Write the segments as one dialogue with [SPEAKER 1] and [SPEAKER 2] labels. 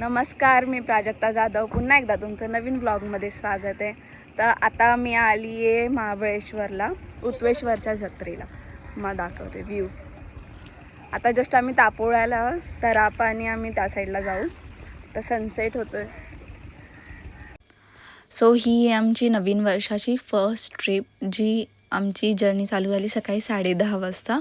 [SPEAKER 1] नमस्कार, मी प्राजक्ता जाधव. पुन्हा एकदा तुमचं नवीन ब्लॉगमध्ये स्वागत आहे. तर आता मी आली आहे महाबळेश्वरला, उत्वेश्वरच्या जत्रेला. मग दाखवते व्ह्यू. आता जस्ट आम्ही तापोळ्याला तरापा आणि आम्ही त्या साईडला जाऊ. तर सनसेट होतोय.
[SPEAKER 2] सो ही आहे आमची नवीन वर्षाची फर्स्ट ट्रिप, जी आमची जर्नी चालू झाली सकाळी 10:30 वाजता.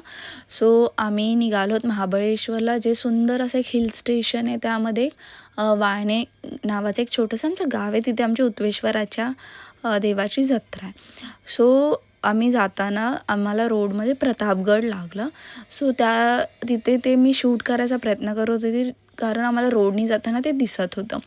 [SPEAKER 2] सो आम्ही निघालो आहोत महाबळेश्वरला, जे सुंदर असं एक हिल स्टेशन आहे. त्यामध्ये वाळणे नावाचं एक छोटंसं आमचं गाव आहे. तिथे आमच्या उत्वेश्वराच्या देवाची जत्रा आहे. सो आम्ही जाताना आम्हाला रोडमध्ये प्रतापगड लागलं. सो तिथे ते मी शूट करायचा प्रयत्न करत होते, कारण आम्हाला रोडनी जाताना ते दिसत होतं.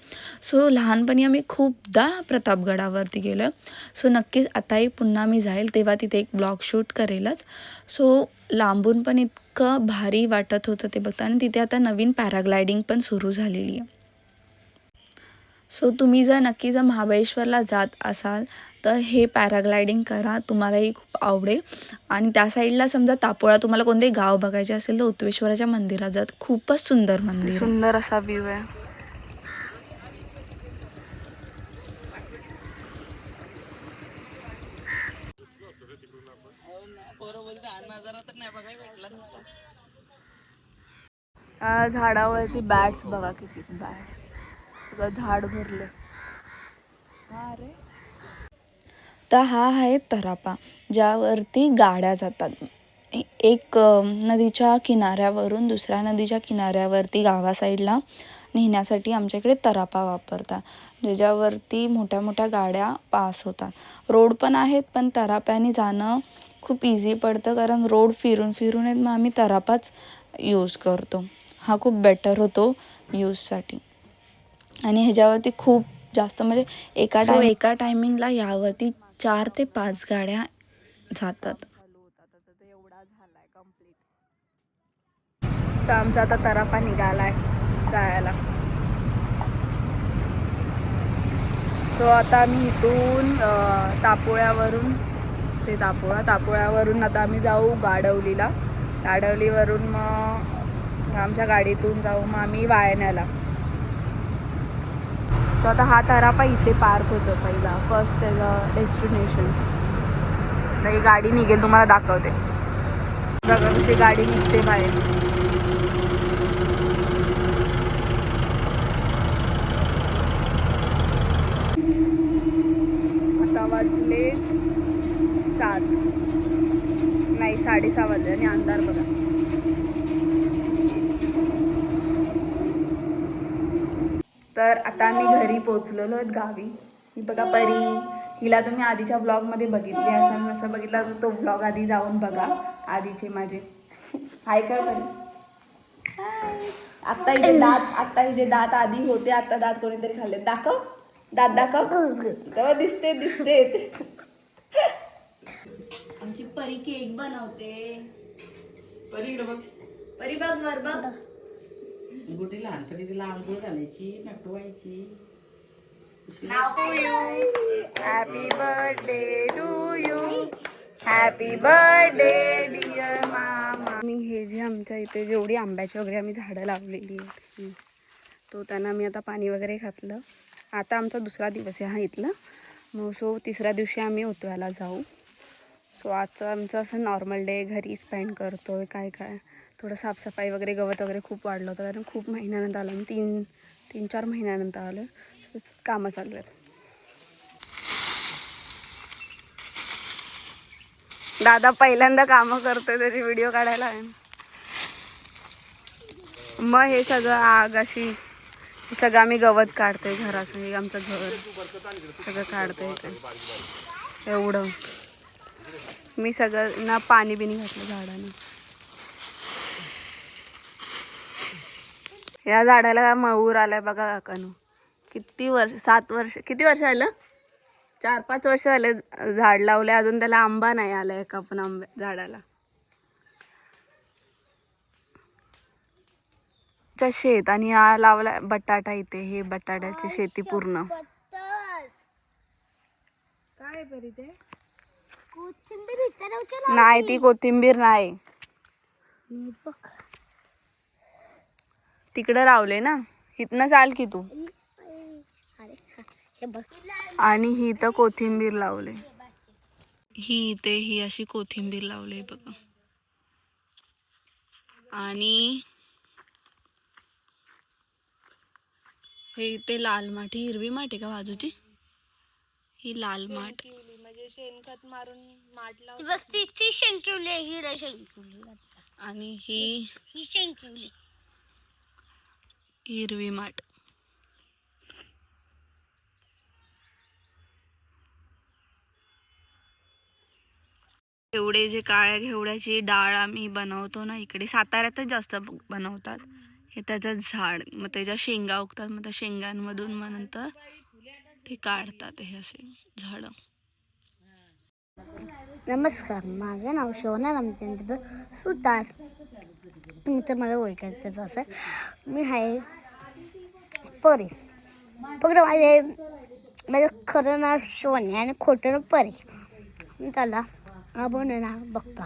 [SPEAKER 2] सो लहानपणी आम्ही खूपदा प्रतापगडावरती गेलो. सो नक्कीच आताही पुन्हा मी जाईल तेव्हा तिथे एक ब्लॉग शूट करेलच. सो लांबून पण इतकं भारी वाटत होतं ते बघता. आणि तिथे आता नवीन पॅराग्लायडिंग पण सुरू झालेली आहे. सो तुम्ही जर महाबळेश्वरला जात असाल तर हे पॅराग्लायडिंग करा, तुम्हालाही खूप आवडेल. आणि त्या साईडला समजा तापोळा तुम्हाला कोणतेही गाव बघायचे असेल तर उत्वेश्वराच्या मंदिरात जात. खूपच सुंदर मंदिर,
[SPEAKER 1] सुंदर असा व्ह्यू आहे. झाडावरती बॅट्स बघा, किती बॅट, झाड भरले.
[SPEAKER 2] तर हा आहे तरापा, ज्यावरती गाड्या जातात. एक नदीच्या किनाऱ्यावरून दुसऱ्या नदीच्या किनाऱ्यावरती गावा साईडला नेण्यासाठी आमच्या इकडे तरापा वापरतात, ज्याच्यावरती मोठ्या मोठ्या गाड्या पास होतात. रोड पण आहेत, पण तराप्याने जाणं खूप इझी पडतं, कारण रोड फिरून फिरून आहेत. मग आम्ही तरापाच यूज करतो. हा खूप बेटर होतो यूजसाठी. आणि ह्याच्यावरती खूप जास्त म्हणजे एका टायमिंगला यावरती 4 ते 5 गाड्या जातात.
[SPEAKER 1] आमचा आता तरापा निघालाय जायला. सो आता आम्ही इथून तापोळ्यावरून आता आम्ही जाऊ गाडवलीवरून मग आमच्या गाडीतून जाऊ मग आम्ही वाळण्याला. सो आता हा तरापा इथे पार्क होतो पहिला, फर्स्ट त्याचं डेस्टिनेशन. तर ही गाडी निघेल, तुम्हाला दाखवते बघा कशी गाडी निघते बाहेर. आता वाजले 7, नाही 6:30 वाजले आणि अंधार बघा. तर आता आम्ही घरी पोचलेलो आहेत गावी. ही बघा परी, हिला तुम्ही आधीच्या ब्लॉगमध्ये बघितली असाल. नसं बघितला तर तो ब्लॉग आधी जाऊन बघा, आधीचे माझे. हाय कर परी. आत्ता हिचे दात आधी होते, आता दात कोणीतरी खाल्ले. दाखव दात, तेव्हा दिसते. आमची परी केक बनवते. परी बघ वर बघ.
[SPEAKER 3] गुटी लहानपणी तिला आंघोळ घालायची, नटवायची.
[SPEAKER 1] Happy birthday to you, happy birthday dear मामा. मी हे जे आमच्या इथे जेवढी आंब्याची वगैरे आम्ही झाडं लावलेली आहेत, तो त्यांना मी आता पाणी वगैरे घातलं. आता आमचा दुसरा दिवस आहे हा इथला. मग सो तिसऱ्या दिवशी आम्ही उतवायला जाऊ. सो आजचं आमचं असं नॉर्मल डे घरी स्पेंड करतो आहे. काय थोडं साफसफाई वगैरे, गवत वगैरे खूप वाढलं होतं, कारण खूप महिन्यानंतर आलं, 3-4 महिन्यानंतर आलं. कामं चालू आहेत. दादा पहिल्यांदा कामं करतोय, त्याची व्हिडिओ काढायला आहे. मग हे सगळं आग अशी सगळं आम्ही गवत काढतोय घराचं. हे आमचं घर सगळं काढतोय एवढं. मी सगळं ना पाणी बिनी घातलं झाडांना. या झाडाला मऊर आलाय बघा काकानो. किती वर्ष आलं? 4-5 वर्ष झाले झाड लावले, अजून त्याला आंबा नाही आला एका पण झाडाला. शेत आणि हा लावला बटाटा इथे. हे बटाट्याची शेती पूर्ण. काय बरी ते नाही, ती कोथिंबीर नाही, तिकडं लावले ना. इथनं चाल की तू. आणि ही तर कोथिंबीर लावले. ही अशी कोथिंबीर लावले बघा. आणि हे इथे लाल माठ, ही हिरवी माठ आहे का बाजूची? ही लाल माठ म्हणजे शेणखत मारून माठ लावली. आणि ही शेंकिवली हिरवी माठ. एवढे जे काळ्या घेवड्याची डाळ आम्ही बनवतो ना, इकडे साताऱ्यातच जास्त बनवतात. हे त्याचं झाड, मग त्याच्या शेंगा उगतात, मग त्या शेंगांमधून मग नंतर ते काढतात हे असे झाड.
[SPEAKER 4] नमस्कार, माझं नाव शोभना रामचंद्र सुतार. तुमचं मला ओळखायचं असं, मी आहे परी. फक्त माझं खरं नाव शोभना आणि खोटं नाव परी. त्याला आपण ना बघता.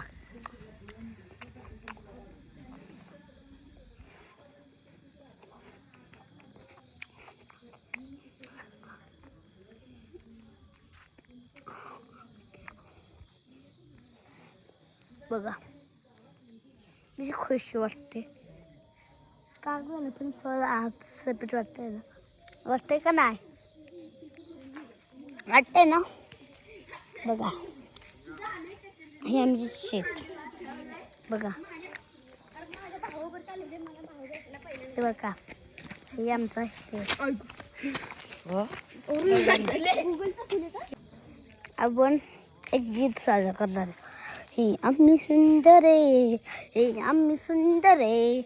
[SPEAKER 4] बघा मी खुश वाटते का गं, पण सपीट वाटते ना, वाटते का नाही? वाटते ना. बघा हे आमचे शेत बघा, हे बघा हे आमचं शेत. आपण एक गीत साजरा करणार. हे आम्ही सुंदर आहे, हे आम्ही सुंदर आहे,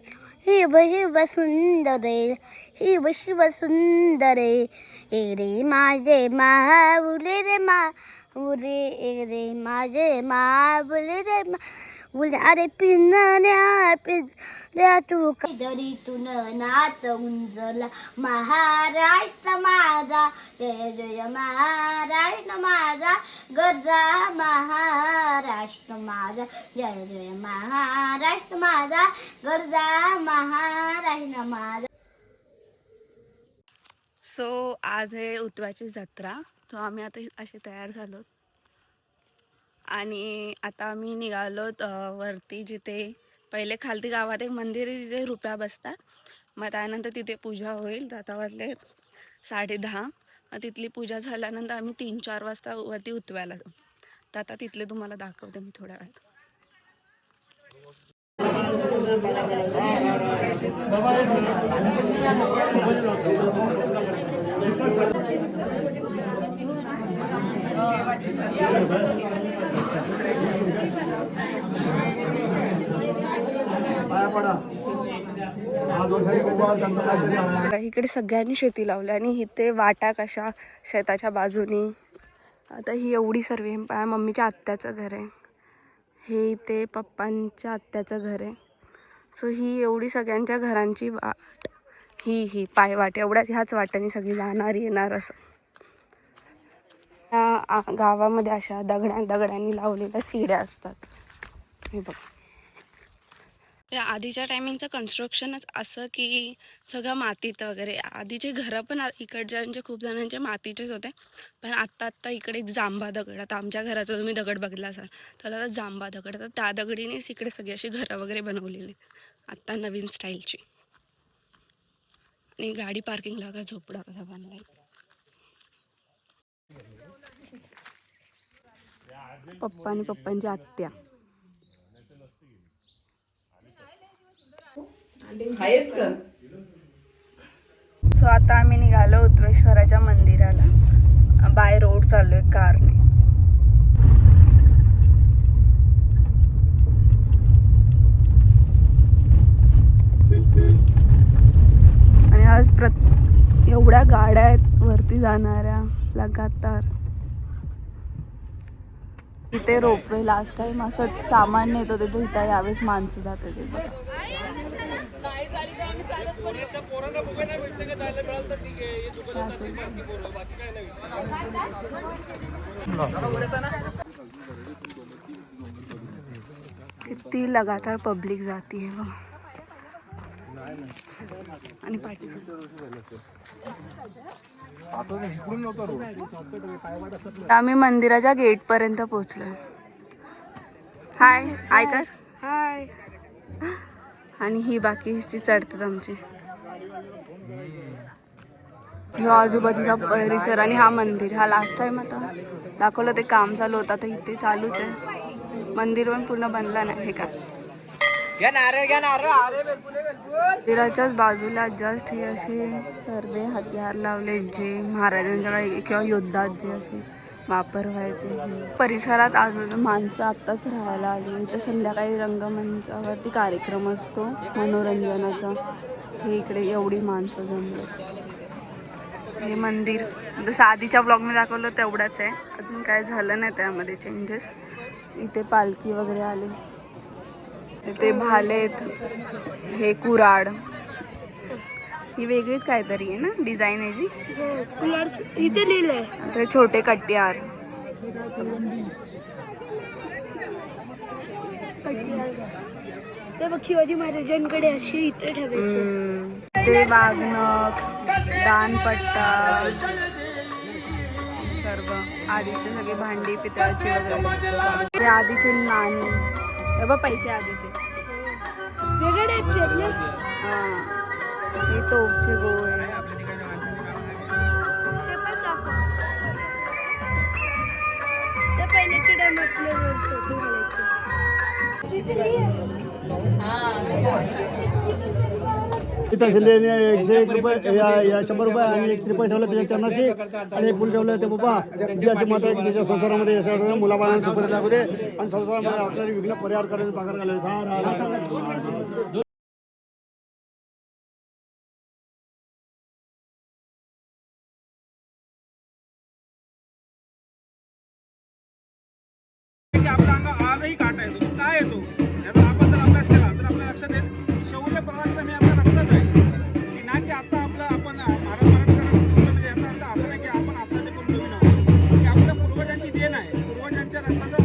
[SPEAKER 4] हे शिव सुंदर आहे, हे शिव सुंदर आहे. ए रे माझे माऊले रे माऊले रे माझे माऊले रे माऊले. अरे पिंजऱ्या तू दरीतून नाच उंजला महाराष्ट्र माझा, जय जय महाराष्ट्र माझा, गरजा महाराष्ट्र माझा, जय जय महाराष्ट्र माझा, गरजा महाराष्ट्र माझा.
[SPEAKER 1] सो आज आहे उतवाची जत्रा. तो आम्ही आता असे तयार झालो आणि आता आम्ही निघालोत वरती, जिथे पहिले खालती गावात एक मंदिर आहे, तिथे रुपया बसतात. मग त्यानंतर तिथे पूजा होईल. आता वाजले 10:30. मग तिथली पूजा झाल्यानंतर आम्ही 3-4 वाजता वरती उतवायला जाऊ. तर आता तिथले तुम्हाला दाखवते मी थोड्या वेळात. इकडे सगळ्यांनी शेती लावली आणि इथे वाटा कशा शेताच्या बाजूनी. आता ही एवढी सर्व मम्मीच्या आत्याचं घर आहे, हे इथे पप्पांच्या आत्याचं घर आहे. सो ही एवढी सगळ्यांच्या घरांची वाट, ही पायवाट, एवढ्यात ह्याच वाट्याने सगळी जाणार येणार. असं या गावामध्ये अशा दगडांनी लावलेल्या सीड्या असतात. हे बघ, आधीच्या टायमिंगचं कन्स्ट्रक्शनच असं की सगळं मातीत वगैरे. आधीचे घरं पण इकडच्या खूप जणांचे मातीचेच होते, पण आत्ता इकडे जांभा दगड. आता आमच्या घराचा तुम्ही दगड बघला असाल तर आता जांभा दगड, तर त्या दगडीनेच इकडे सगळी अशी घरं वगैरे बनवलेली आत्ता नवीन स्टाईलची. आणि गाडी पार्किंगला का झोपडा कसा बांधलाय. पप्पा आणि पप्पांची आत्या. सो आता आम्ही निघालो उतवेश्वराच्या मंदिराला. बाय रोड चाललोय कारने. आणि आज एवढ्या गाड्या आहेत वरती जाणाऱ्या लगातार. इथे रोपवे लास्ट टाइम असं सामान नेत होते, तर इथं यावेळेस माणसं जात होते बघा. किती लगातार पब्लिक जाती है बघा. आणि पाठी आम्ही मंदिराच्या गेट पर्यंत पोहोचलोय. हाय हाय कर हाय. आणि ही बाकीची चढतात आमची. ह्यो आजूबाजूचा परिसर आणि हा मंदिर. हा लास्ट टाइम आता दाखवलं ते काम चालू होतं, तर इथे चालूच आहे. मंदिर पण पूर्ण बनला नाही. हे काय मंदिराच्याच बाजूला जस्ट ही अशी सर्वे हत्यार लावले जे महाराजांच्या काळी किंवा युद्धात जे असे वापर व्हायचे. परिसरात अजून माणसं आत्ताच राहायला आली. तर संध्याकाळी रंगमंचावरती कार्यक्रम असतो मनोरंजनाचा. हे इकडे एवढी माणसं जमली. हे मंदिर जसं आधीच्या ब्लॉगमध्ये दाखवलं तेवढंच आहे. अजून काय झालं नाही त्यामध्ये चेंजेस. इथे पालखी वगैरे आली. इथे भालेत. हे कुराड. ही वेगळीच काहीतरी आहे ना डिझाईन याची.
[SPEAKER 4] इथे लिहिलंय
[SPEAKER 1] ते छोटे कट्यार.
[SPEAKER 4] ते बघ शिवाजी महाराजांकडे अशी इथे ठेवायचे.
[SPEAKER 1] ते वाघनख, दानपट्टा, सर्व आधीचे सगळे भांडी पितळाची वगैरे. ते आधीचे नाणी. हे बघ पैसे आधीचे
[SPEAKER 4] वेगळे टाईपचे आहेत ना.
[SPEAKER 1] हां. हे तोफचे गोळे.
[SPEAKER 4] ते पण दाखव. ते पहिल्याच्या टायमातले होते घालायचे.
[SPEAKER 5] इथं शिंदे 101 रुपये या 100 रुपये आणि 1 रुपये ठेवलं त्याच्या चरणाशी आणि एक फुल ठेवलं ते बाबा ज्याची मत आहे की त्याच्या संसारामध्ये यश मुलाबाळांना सुखद लागू दे आणि संसारामध्ये असणारी विघ्न परिहार करायचं भाकर घालायचं.
[SPEAKER 6] आपला अंग आजही काटा येतो. काय येतो याचा आपण जर अभ्यास केला तर आपल्या लक्षात येईल शौर्य पराक्रम हे आपल्या रक्तात आहे. की ना की आता आपलं आपण भारत म्हणजे याचा अर्थ असं नाही की आपण आपल्याला पण नवीन आहोत. की आपल्या पूर्वजांची देण आहे. पूर्वजांच्या रक्ताचं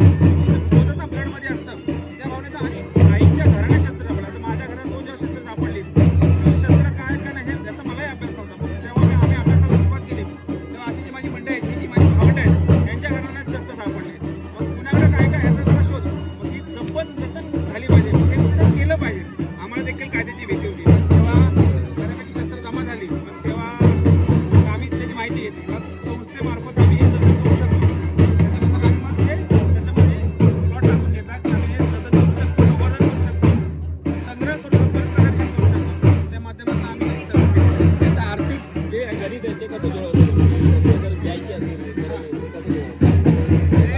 [SPEAKER 6] ब्लडमध्ये असतं त्या भावनेचं. आणि आईच्या घराने शस्त्र आपलं तर माझ्या घरात 2 जेव्हा शस्त्र सापडली शस्त्र काय का नाही याचा मलाही अभ्यास नव्हता. पण जेव्हा आम्ही अभ्यासाला सुरुवात केली तेव्हा अशी जी माझी मंडळी आहेत जी माझी भावंड आहेत त्यांच्या घराण्यात शस्त्र सापडले. मग कुणाकडे काय काय ह्याचा जरा शोध. मग ही जतन झाली पाहिजे. मग हे केलं पाहिजे. आम्हाला देखील कायद्याची भीती होती. तेव्हा बऱ्यापैकी शस्त्र जमा झाली. मग तेव्हा आम्ही त्याची माहिती घेतली. मग संस्थेमार्फत आम्ही हे जतन करू शकतो. त्याच्यानंतर आम्ही मग ते त्याच्यामध्ये प्लॉट टाकून घेतात की आम्ही हे जतन करू शकतो, संवर्धन करू शकतो, संग्रह करू शकतो, प्रदर्शन करू शकतो. त्या माध्यमातून आम्ही त्याचं आर्थिक जे गणित आहे ते कसं जुळवतो जर द्यायची असेल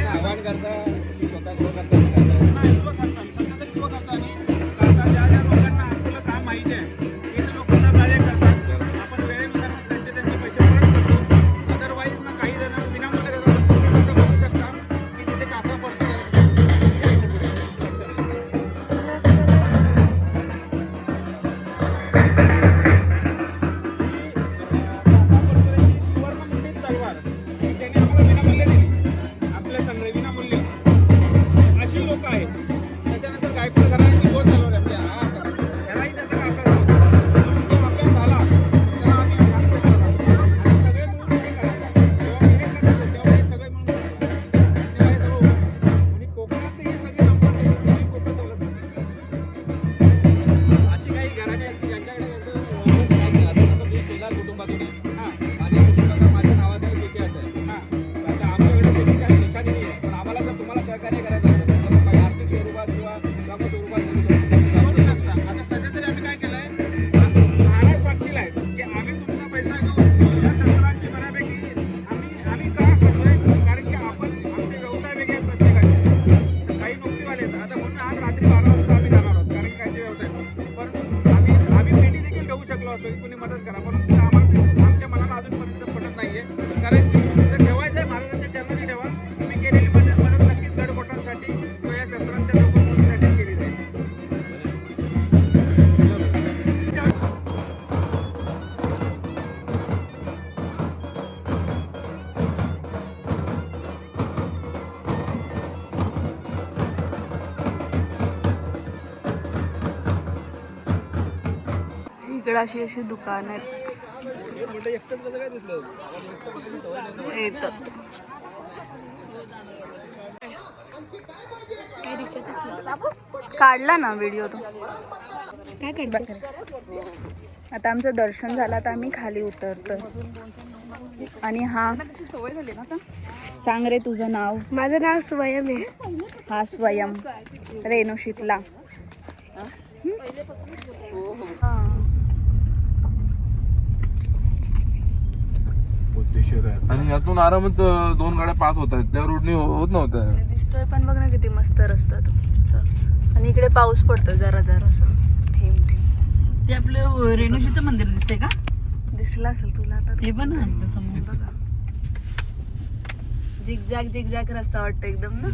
[SPEAKER 6] आव्हान करता की स्वतः स्वखर्च नाही स्वखर्च सध्या तरी स्वखर्च. आणि आता ज्या ज्या लोकांना आपलं काम माहिती आहे ते तर लोक सहकार्य करतात. आपण वेळेनुसार त्यांचे पैसे परत करतो. अदरवाईज मग काही जण विनामूल्य देतात. बघू शकता की तिथे काका पडतो. सुवर्णमुंडी तलवार त्याने आम्हाला विनामूल्य दिली. आपल्या संग्रह विनामूल्य अशी लोक आहेत. त्याच्यानंतर गायकवाड घराण्याची 2 तलवार आपल्या ह्यालाही त्याचा अभ्यास तो अभ्यास झाला तर आम्ही आयुष्य करणार आणि सगळे मिळून हे करायचं. जेव्हा मी हे करत होतो तेव्हा हे सगळे मिळून तेव्हा हे सर्व होतं. आणि कोकणातली ही सगळी संपत्ती कोकण दौलत अशी काही घराणे आहेत की ज्यांच्याकडे यांचं मी शेलार कुटुंबातून आहे. हां माझ्या कुटुंबाचा माझ्या नावाचा एक इतिहास आहे. हां आता आमच्याकडे त्याची काही निशाणी नाही आहे. पण आम्हाला जर तुम्हाला सहकार्य करायचं असेल तर मग आर्थिक स्वरूपात किंवा श्रम स्वरूपात करू शकता. आता सध्या तरी आम्ही काय केलं आहे महाराज साक्षीला आहे की आम्ही तुमचा पैसा घेऊन या शस्त्रांची बऱ्यापैकी आम्ही का करतोय कारण की आपण आमचे व्यवसाय वेगळे आहेत प्रत्येकाचे. काही नोकरीवाले आहेत. आता म्हणून आज रात्री 12 वाजता आम्ही जाणार आहोत कारण की काहीचे व्यवसाय. पण आम्ही पेटी देखील ठेवू शकलो असतो की कोणी मदत करा. परंतु आम्हाला आमच्या
[SPEAKER 1] इकडे अशी अशी दुकान आहेत येतं. काय दिसतच नाही. काढला ना व्हिडिओ तो. काय काढतेस? आता आमचं दर्शन झालं तर आम्ही खाली उतरतोय. आणि हा सांग रे तुझं नाव.
[SPEAKER 4] माझं नाव स्वयं आहे.
[SPEAKER 1] हा स्वयं रेणुशीतला.
[SPEAKER 7] आणि यातून आरामात 2 गाड्या पास होत आहेत. त्या रोडनी होत नव्हत्या.
[SPEAKER 1] दिसतोय पण बघ ना किती मस्त रस्ता तो. आणि इकडे पाऊस पडतोय जरा जरा असं थेंब थेंब.
[SPEAKER 3] ते आपलं रेणुशीचं मंदिर दिसतंय का?
[SPEAKER 1] दिसलं असेल तुला आता
[SPEAKER 3] ते पण आहे समोर.
[SPEAKER 1] बघा झिगझॅग रस्ता वाटतं एकदम ना.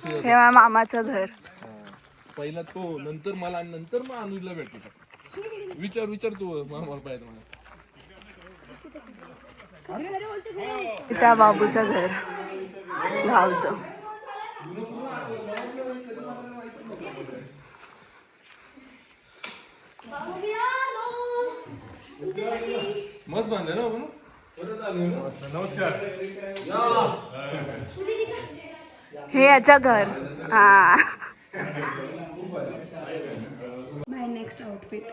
[SPEAKER 1] हे माझ्या मामाचं घर.
[SPEAKER 7] पहिला तो, नंतर मला, नंतर मग अनुजला भेटतो. विचार तू मला पाहिजे मला.
[SPEAKER 1] त्या बाबूचं घर गावचं.
[SPEAKER 7] मस्त बांधले ना आपण. नमस्कार.
[SPEAKER 1] हे याचं घर. हा माय नेक्स्ट आउटफिट.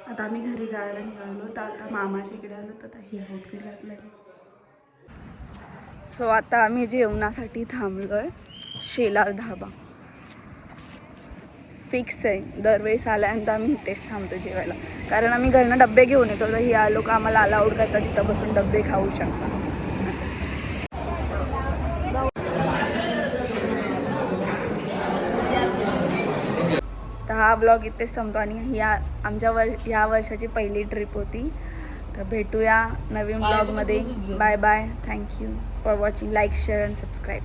[SPEAKER 1] आता आम्ही घरी जायला निघालो तर आता मामाच्या इकडे आलो तर ही आउटफिट घातलं. सो आता आम्ही जेवणासाठी थांबलोय. शेलार धाबा फिक्स आहे. दरवेळेस आल्यानंतर आम्ही इथेच थांबतो जेवायला. कारण आम्ही घरनं डबे घेऊन येतो तर ही लोक आम्हाला अलाउड करतात तिथं बसून डबे खाऊ शकतात. तर हा ब्लॉग इथेच संपतो. आणि ह्या वर्षाची पहिली ट्रिप होती. तर भेटूया नवीन ब्लॉगमध्ये. Bye bye. Thank you for watching. Like share and subscribe.